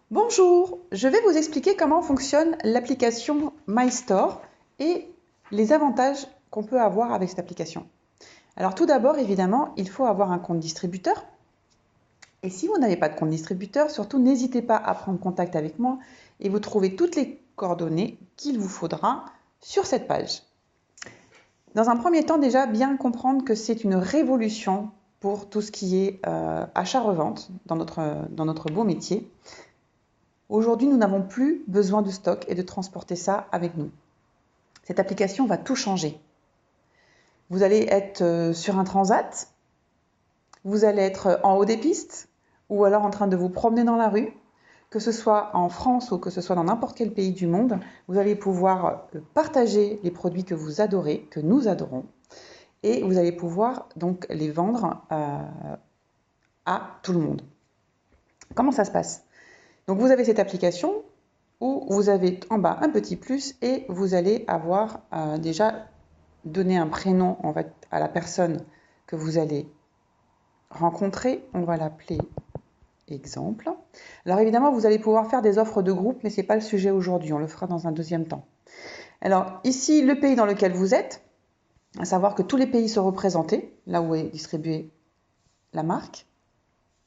Bonjour, je vais vous expliquer comment fonctionne l'application MyStore et les avantages qu'on peut avoir avec cette application. Alors tout d'abord, évidemment, il faut avoir un compte distributeur. Et si vous n'avez pas de compte distributeur, surtout n'hésitez pas à prendre contact avec moi et vous trouvez toutes les coordonnées qu'il vous faudra sur cette page. Dans un premier temps, déjà, bien comprendre que c'est une révolution pour tout ce qui est achat-revente dans notre beau métier. Aujourd'hui, nous n'avons plus besoin de stock et de transporter ça avec nous. Cette application va tout changer. Vous allez être sur un transat, vous allez être en haut des pistes, ou alors en train de vous promener dans la rue, que ce soit en France ou que ce soit dans n'importe quel pays du monde, vous allez pouvoir partager les produits que vous adorez, que nous adorons, et vous allez pouvoir donc les vendre à tout le monde. Comment ça se passe? Donc vous avez cette application où vous avez en bas un petit plus et vous allez avoir déjà donné un prénom en fait, à la personne que vous allez rencontrer. On va l'appeler exemple. Alors évidemment, vous allez pouvoir faire des offres de groupe, mais ce n'est pas le sujet aujourd'hui, on le fera dans un deuxième temps. Alors ici, le pays dans lequel vous êtes, à savoir que tous les pays sont représentés, là où est distribuée la marque.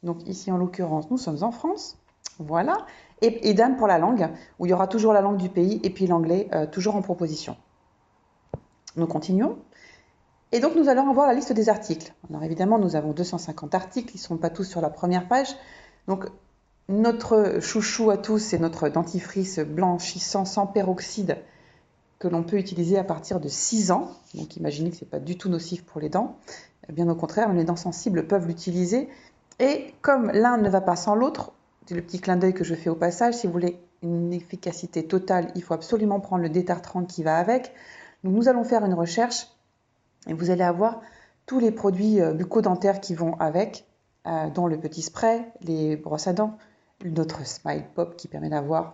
Donc ici, en l'occurrence, nous sommes en France. Voilà. Et idem pour la langue, où il y aura toujours la langue du pays et puis l'anglais toujours en proposition. Nous continuons. Et donc, nous allons avoir la liste des articles. Alors évidemment, nous avons 250 articles, ils ne sont pas tous sur la première page. Donc, notre chouchou à tous, c'est notre dentifrice blanchissant sans peroxyde que l'on peut utiliser à partir de 6 ans. Donc, imaginez que ce n'est pas du tout nocif pour les dents. Bien au contraire, les dents sensibles peuvent l'utiliser. Et comme l'un ne va pas sans l'autre, c'est le petit clin d'œil que je fais au passage, si vous voulez une efficacité totale, il faut absolument prendre le détartrant qui va avec. Donc, nous allons faire une recherche et vous allez avoir tous les produits bucco-dentaires qui vont avec, dont le petit spray, les brosses à dents, notre Smile Pop qui permet d'avoir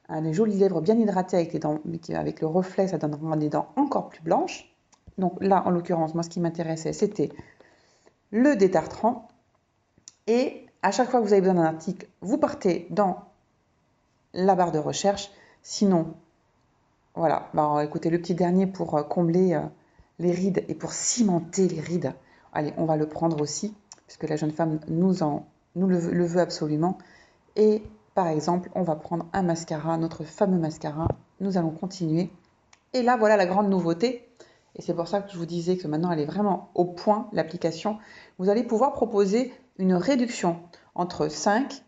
des jolies lèvres bien hydratées avec les dents, mais avec le reflet, ça donnera des dents encore plus blanches. Donc là, en l'occurrence, moi, ce qui m'intéressait, c'était le détartrant. Et à chaque fois que vous avez besoin d'un article, vous partez dans la barre de recherche. Sinon, voilà, écoutez, le petit dernier pour combler les rides et pour cimenter les rides. Allez, on va le prendre aussi, puisque la jeune femme nous le veut absolument. Et par exemple, on va prendre un mascara, notre fameux mascara. Nous allons continuer. Et là, voilà la grande nouveauté. Et c'est pour ça que je vous disais que maintenant, elle est vraiment au point, l'application. Vous allez pouvoir proposer une réduction entre 5,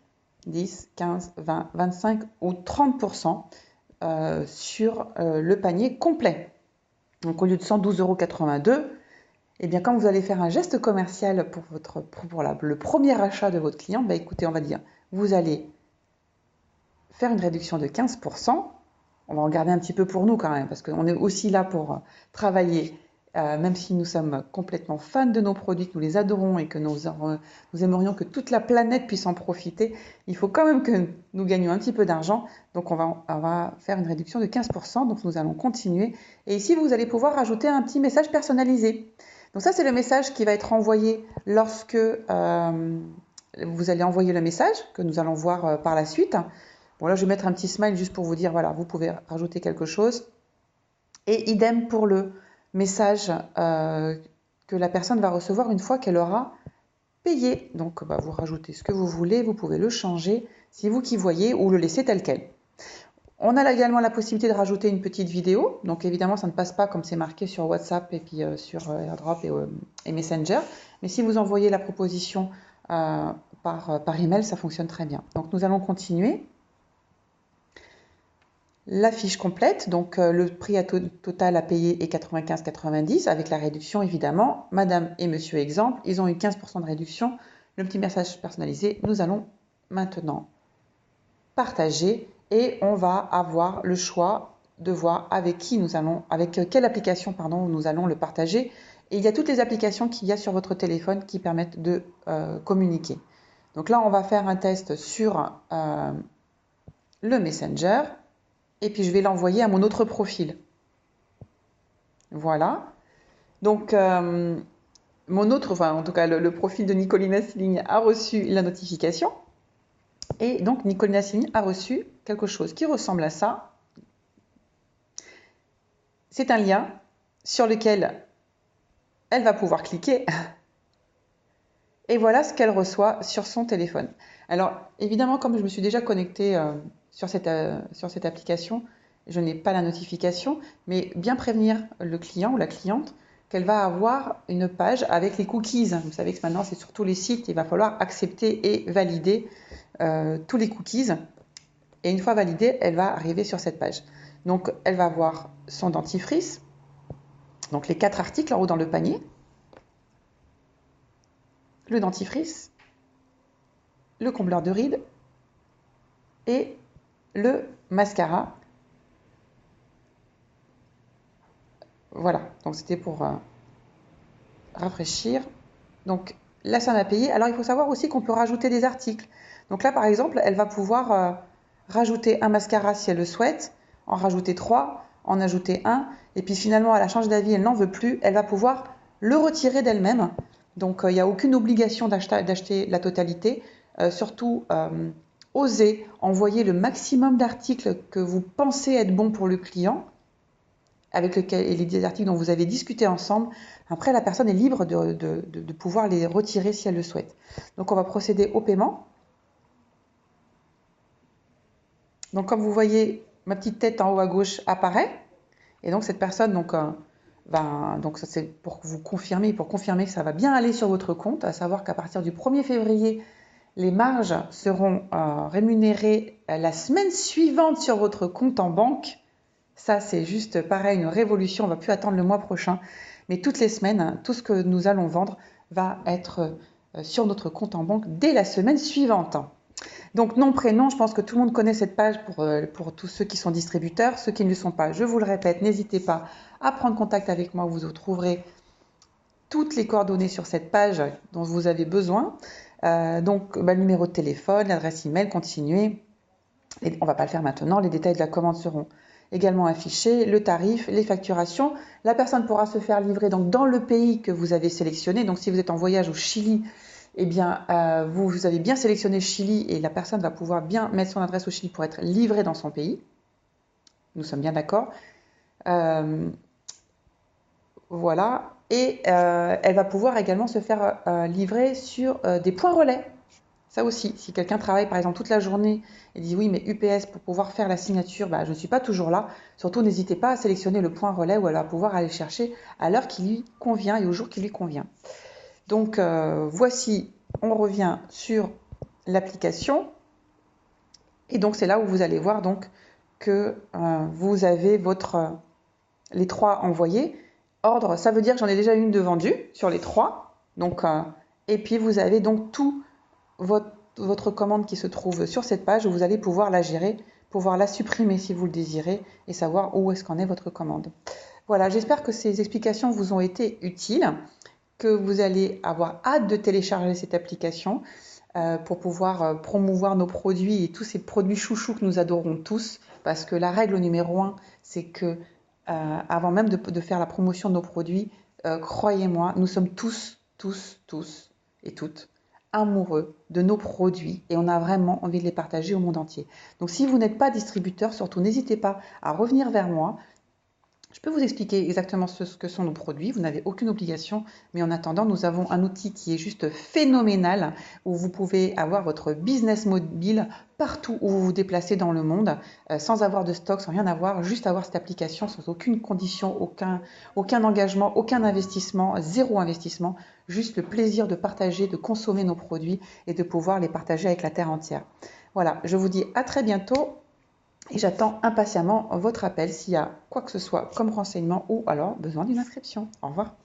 10, 15, 20, 25 ou 30% sur le panier complet. Donc au lieu de 112,82 €, eh bien quand vous allez faire un geste commercial pour le premier achat de votre client, écoutez, on va dire, vous allez faire une réduction de 15%. On va en garder un petit peu pour nous quand même, parce qu'on est aussi là pour travailler, même si nous sommes complètement fans de nos produits, que nous les adorons et que nous aimerions que toute la planète puisse en profiter, il faut quand même que nous gagnions un petit peu d'argent. Donc on va faire une réduction de 15%, donc nous allons continuer. Et ici, vous allez pouvoir rajouter un petit message personnalisé. Donc ça, c'est le message qui va être envoyé lorsque vous allez envoyer le message, que nous allons voir par la suite. Bon, là, je vais mettre un petit smile juste pour vous dire, voilà, vous pouvez rajouter quelque chose. Et idem pour le message que la personne va recevoir une fois qu'elle aura payé. Donc, vous rajoutez ce que vous voulez, vous pouvez le changer, c'est vous qui voyez, ou le laisser tel quel. On a également la possibilité de rajouter une petite vidéo. Donc, évidemment, ça ne passe pas comme c'est marqué sur WhatsApp et puis sur AirDrop et Messenger. Mais si vous envoyez la proposition par email, ça fonctionne très bien. Donc, nous allons continuer. La fiche complète, donc le prix total à payer est 95,90 avec la réduction évidemment. Madame et monsieur exemple, ils ont eu 15% de réduction. Le petit message personnalisé, nous allons maintenant partager et on va avoir le choix de voir avec quelle application nous allons le partager. Et il y a toutes les applications qu'il y a sur votre téléphone qui permettent de communiquer. Donc là, on va faire un test sur le Messenger. Et puis je vais l'envoyer à mon autre profil. Voilà. Donc, en tout cas, le profil de Nicolina Sealing a reçu la notification. Et donc, Nicolina Simi a reçu quelque chose qui ressemble à ça. C'est un lien sur lequel elle va pouvoir cliquer. Et voilà ce qu'elle reçoit sur son téléphone. Alors, évidemment, comme je me suis déjà connectée sur cette application, je n'ai pas la notification, mais bien prévenir le client ou la cliente qu'elle va avoir une page avec les cookies. Vous savez que maintenant, c'est sur tous les sites, il va falloir accepter et valider tous les cookies. Et une fois validée, elle va arriver sur cette page. Donc, elle va voir son dentifrice, donc les 4 articles en haut dans le panier, le dentifrice, le combleur de rides et le mascara. Voilà, donc c'était pour rafraîchir. Donc là, ça m'a payé. Alors il faut savoir aussi qu'on peut rajouter des articles. Donc là, par exemple, elle va pouvoir rajouter un mascara si elle le souhaite, en rajouter 3, en ajouter un, et puis finalement, elle a changé d'avis, elle n'en veut plus, elle va pouvoir le retirer d'elle-même. Donc il n'y a aucune obligation d'acheter la totalité. Surtout, osez envoyer le maximum d'articles que vous pensez être bons pour le client, avec lequel, et les articles dont vous avez discuté ensemble. Après, la personne est libre de pouvoir les retirer si elle le souhaite. Donc, on va procéder au paiement. Donc, comme vous voyez, ma petite tête en haut à gauche apparaît. Et donc, cette personne, donc ça c'est pour vous confirmer, que ça va bien aller sur votre compte, à savoir qu'à partir du 1er février, les marges seront rémunérées la semaine suivante sur votre compte en banque. Ça, c'est juste pareil, une révolution. On ne va plus attendre le mois prochain. Mais toutes les semaines, tout ce que nous allons vendre va être sur notre compte en banque dès la semaine suivante. Donc, nom, prénom, je pense que tout le monde connaît cette page pour tous ceux qui sont distributeurs. Ceux qui ne le sont pas, je vous le répète, n'hésitez pas à prendre contact avec moi. Vous trouverez toutes les coordonnées sur cette page dont vous avez besoin. Le numéro de téléphone, l'adresse email, continuez. Et on ne va pas le faire maintenant. Les détails de la commande seront également affichés, le tarif, les facturations. La personne pourra se faire livrer donc dans le pays que vous avez sélectionné. Donc si vous êtes en voyage au Chili, eh bien, vous avez bien sélectionné le Chili et la personne va pouvoir bien mettre son adresse au Chili pour être livrée dans son pays. Nous sommes bien d'accord. Voilà. Et elle va pouvoir également se faire livrer sur des points relais. Ça aussi, si quelqu'un travaille par exemple toute la journée et dit oui mais UPS pour pouvoir faire la signature, je ne suis pas toujours là, surtout n'hésitez pas à sélectionner le point relais où elle va pouvoir aller chercher à l'heure qui lui convient et au jour qui lui convient. Donc voici, on revient sur l'application et donc c'est là où vous allez voir donc que vous avez les 3 envoyés. Ordre, ça veut dire que j'en ai déjà une de vendue sur les 3. Donc, et puis vous avez donc tout votre commande qui se trouve sur cette page où vous allez pouvoir la gérer, pouvoir la supprimer si vous le désirez et savoir où est-ce qu'en est votre commande. Voilà, j'espère que ces explications vous ont été utiles, que vous allez avoir hâte de télécharger cette application pour pouvoir promouvoir nos produits et tous ces produits chouchous que nous adorons tous, parce que la règle numéro 1, c'est que avant même de faire la promotion de nos produits, croyez-moi, nous sommes tous et toutes amoureux de nos produits et on a vraiment envie de les partager au monde entier. Donc si vous n'êtes pas distributeur, surtout n'hésitez pas à revenir vers moi. Je peux vous expliquer exactement ce que sont nos produits, vous n'avez aucune obligation, mais en attendant, nous avons un outil qui est juste phénoménal où vous pouvez avoir votre business mobile partout où vous vous déplacez dans le monde, sans avoir de stock, sans rien avoir, juste avoir cette application sans aucune condition, aucun engagement, aucun investissement, zéro investissement, juste le plaisir de partager, de consommer nos produits et de pouvoir les partager avec la terre entière. Voilà, je vous dis à très bientôt. Et j'attends impatiemment votre appel s'il y a quoi que ce soit comme renseignement ou alors besoin d'une inscription. Au revoir.